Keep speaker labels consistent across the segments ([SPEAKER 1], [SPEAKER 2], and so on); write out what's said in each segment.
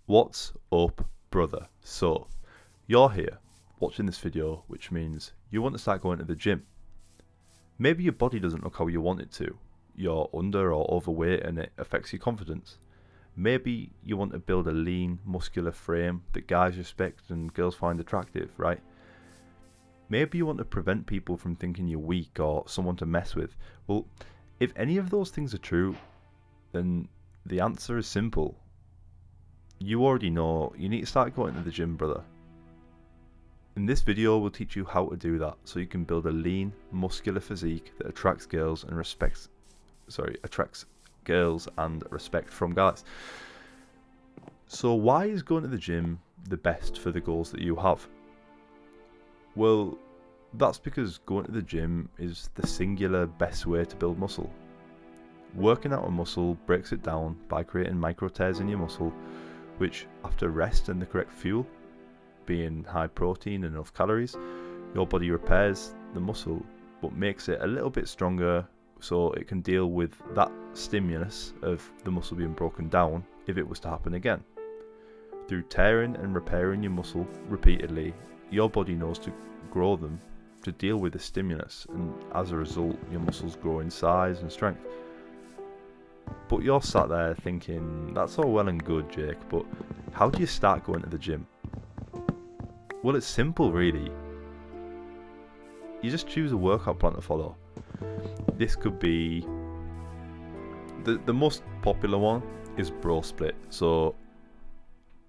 [SPEAKER 1] What's up, brother? So, you're here watching this video, which means you want to start going to the gym. Maybe your body doesn't look how you want it to. You're under or overweight and it affects your confidence. Maybe you want to build a lean, muscular frame that guys respect and girls find attractive, right? Maybe you want to prevent people from thinking you're weak or someone to mess with. Well, if any of those things are true, then the answer is simple. You already know you need to start going to the gym, brother. In this video, we'll teach you how to do that so you can build a lean, muscular physique that attracts girls and attracts girls and respect from guys. So why is going to the gym the best for the goals that you have? Well, that's because going to the gym is the singular best way to build muscle. Working out a muscle breaks it down by creating micro tears in your muscle, which after rest and the correct fuel, being high protein and enough calories, your body repairs the muscle but makes it a little bit stronger so it can deal with that stimulus of the muscle being broken down if it was to happen again. Through tearing and repairing your muscle repeatedly, your body knows to grow them to deal with the stimulus, and as a result your muscles grow in size and strength. But you're sat there thinking, that's all well and good, Jake, but how do you start going to the gym? Well, it's simple, really. You just choose a workout plan to follow. This could be... The most popular one is bro split. So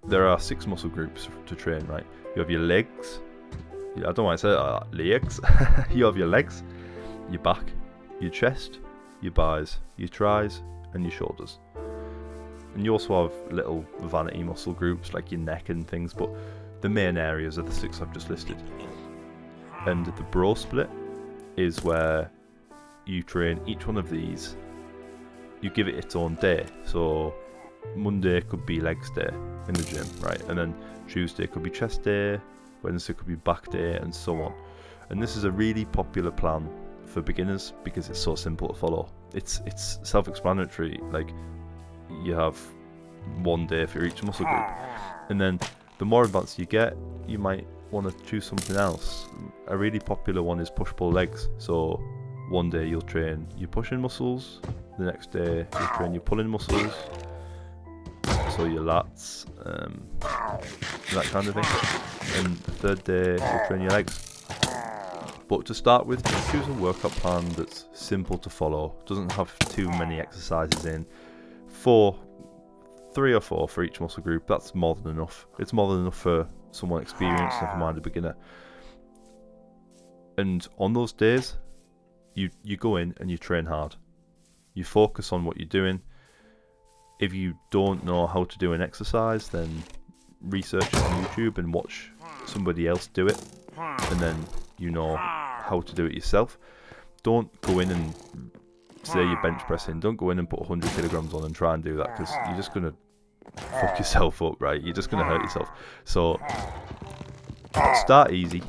[SPEAKER 1] there are 6 muscle groups to train, right? You have your legs. I don't want to say legs. You have your legs, your back, your chest, your buys, your tries, and your shoulders. And you also have little vanity muscle groups like your neck and things, but the main areas are the 6 I've just listed. And the bro split is where you train each one of these. You give it its own day. So Monday could be legs day in the gym, right? And then Tuesday could be chest day, Wednesday could be back day, and so on. And this is a really popular plan for beginners because it's so simple to follow. It's self-explanatory. Like, you have one day for each muscle group, and then the more advanced you get, you might want to choose something else. A really popular one is push-pull legs. So one day you'll train your pushing muscles, the next day you'll train your pulling muscles, so your lats, that kind of thing, and the third day you'll train your legs. But to start with, just choose a workout plan that's simple to follow, doesn't have too many exercises in. 3 or 4 for each muscle group, that's more than enough. It's more than enough for someone experienced, never mind a beginner. And on those days, you go in and you train hard. You focus on what you're doing. If you don't know how to do an exercise, then research it on YouTube and watch somebody else do it, and then you know how to do it yourself. Don't go in and say you're bench pressing. Don't go in and put 100 kilograms on and try and do that, because you're just going to fuck yourself up, right? You're just going to hurt yourself. So start easy,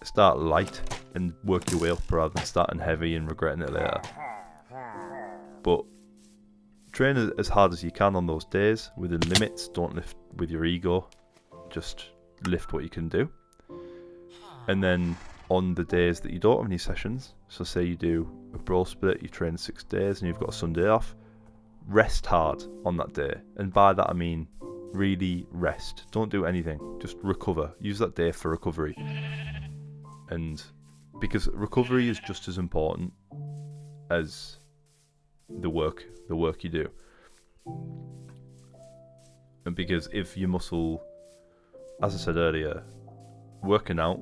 [SPEAKER 1] start light, and work your way up rather than starting heavy and regretting it later. But train as hard as you can on those days within limits. Don't lift with your ego, just lift what you can do. And then on the days that you don't have any sessions, so say you do a bro split, you train 6 days and you've got a Sunday off, rest hard on that day. And by that I mean really rest. Don't do anything, just recover. Use that day for recovery. And because recovery is just as important as the work you do. And because if your muscle, as I said earlier, working out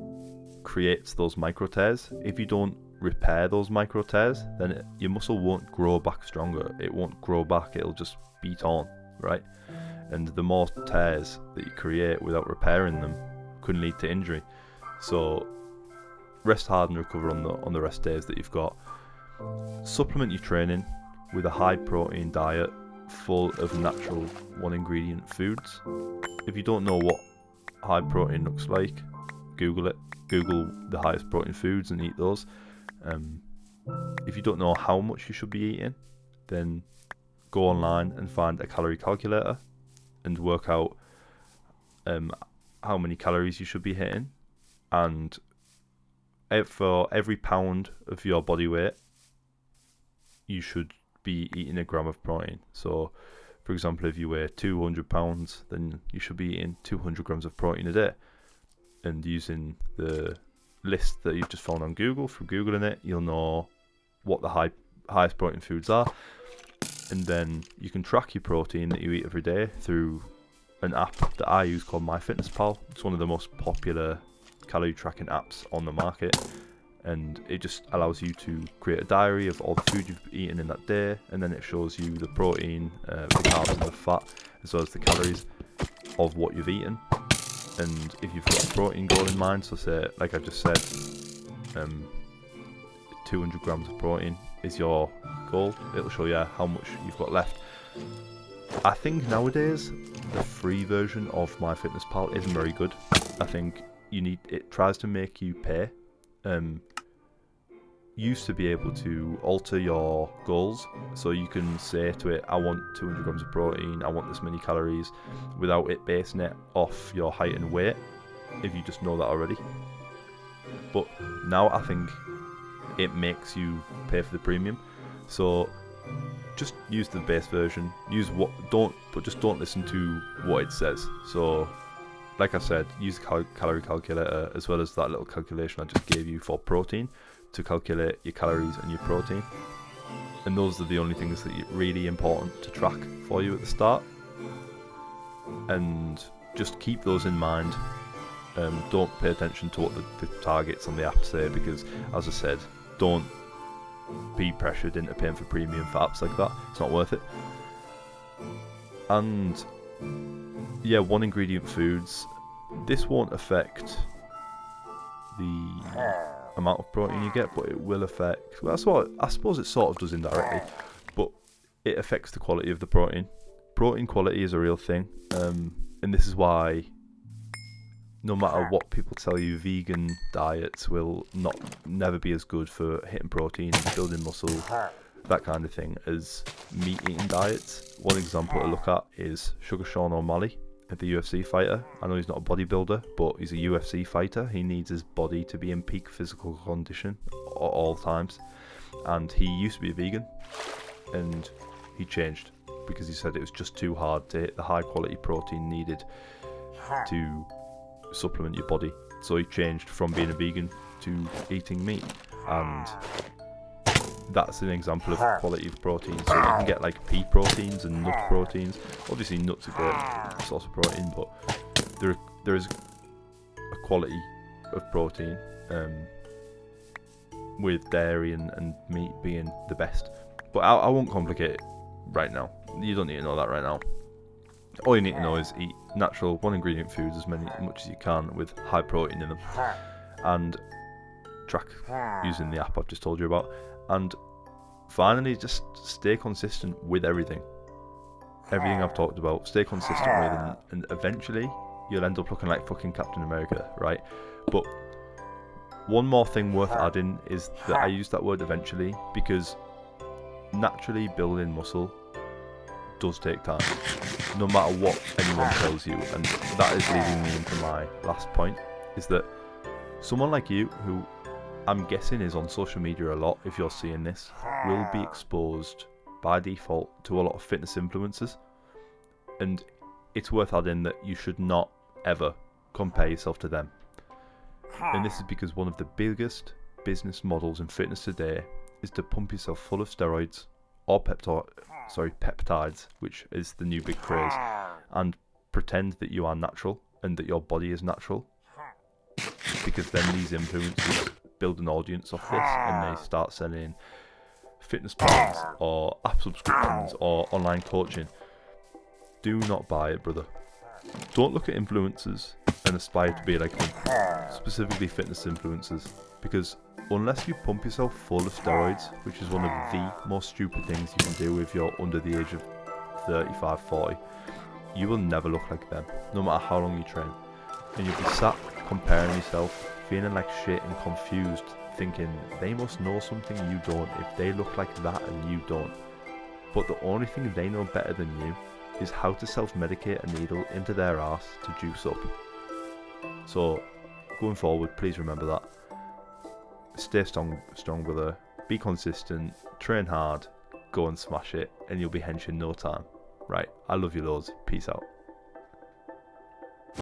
[SPEAKER 1] creates those micro tears. If you don't repair those micro tears, then your muscle won't grow back stronger. It won't grow back, it'll just be torn, right? And the more tears that you create without repairing them can lead to injury. So rest hard and recover on the rest days that you've got. Supplement your training with a high protein diet full of natural 1 ingredient foods. If you don't know what high protein looks like, Google it. Google the highest protein foods and eat those. If you don't know how much you should be eating, then go online and find a calorie calculator and work out how many calories you should be hitting, and for every pound of your body weight you should be eating a gram of protein. So for example, if you weigh 200 pounds, then you should be eating 200 grams of protein a day. And using the list that you've just found on Google, from Googling it, you'll know what the highest protein foods are, and then you can track your protein that you eat every day through an app that I use called MyFitnessPal. It's one of the most popular calorie tracking apps on the market, and it just allows you to create a diary of all the food you've eaten in that day, and then it shows you the protein, the carbs and the fat, as well as the calories of what you've eaten. And if you've got a protein goal in mind, so say, like I just said, 200 grams of protein is your goal, it'll show you how much you've got left. I think nowadays the free version of MyFitnessPal isn't very good. I think it tries to make you pay. Used to be able to alter your goals, so you can say to it, I want 200 grams of protein, I want this many calories, without it basing it off your height and weight, if you just know that already. But now I think it makes you pay for the premium. So just use the base version. Just don't listen to what it says. So like I said, use the calorie calculator as well as that little calculation I just gave you for protein to calculate your calories and your protein. And those are the only things that are really important to track for you at the start. And just keep those in mind. Don't pay attention to what the targets on the app say, because as I said, don't be pressured into paying for premium for apps like that. It's not worth it. And yeah, one ingredient foods. This won't affect the amount of protein you get, but it will affect, well, that's what I suppose it sort of does indirectly, but it affects the quality of the protein. Protein quality is a real thing, and this is why no matter what people tell you, vegan diets will never be as good for hitting protein and building muscle, that kind of thing, as meat eating diets. One example to look at is Sugar Sean O'Malley, the UFC fighter. I know he's not a bodybuilder, but he's a UFC fighter. He needs his body to be in peak physical condition at all times, and he used to be a vegan, and he changed because he said it was just too hard to hit the high quality protein needed to supplement your body. So he changed from being a vegan to eating meat, and that's an example of quality of protein. So you can get like pea proteins and nut proteins. Obviously nuts are great source of protein, but there is a quality of protein, with dairy and meat being the best. But I won't complicate it right now. You don't need to know that right now. All you need to know is eat natural, one ingredient foods as much as you can with high protein in them, and track using the app I've just told you about. And finally, just stay consistent with everything I've talked about. Stay consistent with, and eventually you'll end up looking like fucking Captain America, right? But one more thing worth adding is that I use that word eventually because naturally building muscle does take time, no matter what anyone tells you. And that is leading me into my last point, is that someone like you, who I'm guessing is on social media a lot, if you're seeing this, will be exposed by default to a lot of fitness influencers. And it's worth adding that you should not ever compare yourself to them. And this is because one of the biggest business models in fitness today is to pump yourself full of steroids or peptides, which is the new big craze, and pretend that you are natural and that your body is natural. Because then these influencers build an audience off this, and they start selling fitness plans or app subscriptions or online coaching. Do not buy it, brother. Don't look at influencers and aspire to be like them, specifically fitness influencers, because unless you pump yourself full of steroids, which is one of the most stupid things you can do if you're under the age of 35, 40, you will never look like them, no matter how long you train. And you'll be sat comparing yourself, feeling like shit and confused, thinking they must know something you don't if they look like that and you don't. but the only thing they know better than you is how to self-medicate a needle into their arse to juice up. So, going forward, please remember that. Stay strong, brother. Be consistent, train hard, go and smash it, and you'll be hench in no time. Right, I love you loads. Peace out.